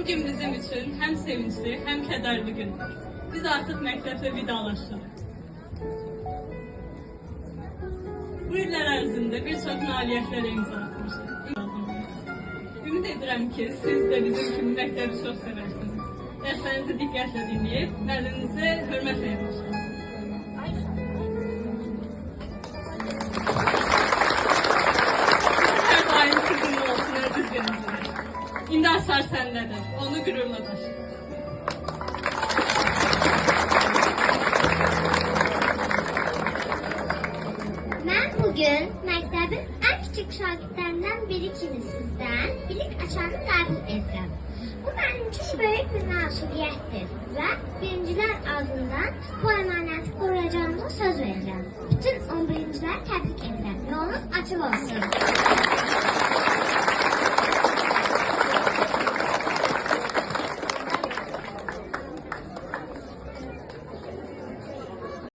Bugün bizim için hem sevinçli hem kederli gündür. Biz artık mektepte vidalaşırıq. Bu iller ərzində bir çox nailiyyətlərə imza atmışıq. Ümid edirəm ki, siz de bizim kimi məktebi çox seversiniz. Dərslərinizi diqqətlə dinləyib, müəlliminizi hörmətlə yanaşırsınız. Hər daim sizinlə olsun ödüz gənciniz. İndi Asar səndədir, onu qürurla daşıyır. Ben bugün məktəbin en küçük şagirdlərindən biri kimi sizdən bilik açarını qəbul edirəm. Bu mənim üçün böyük bir məsuliyyətdir və birincilər ağzından bu əmanəti qoruyacağımı söz verirəm. Bütün 11-cilər təbrik edirəm. Yolunuz açıq olsun.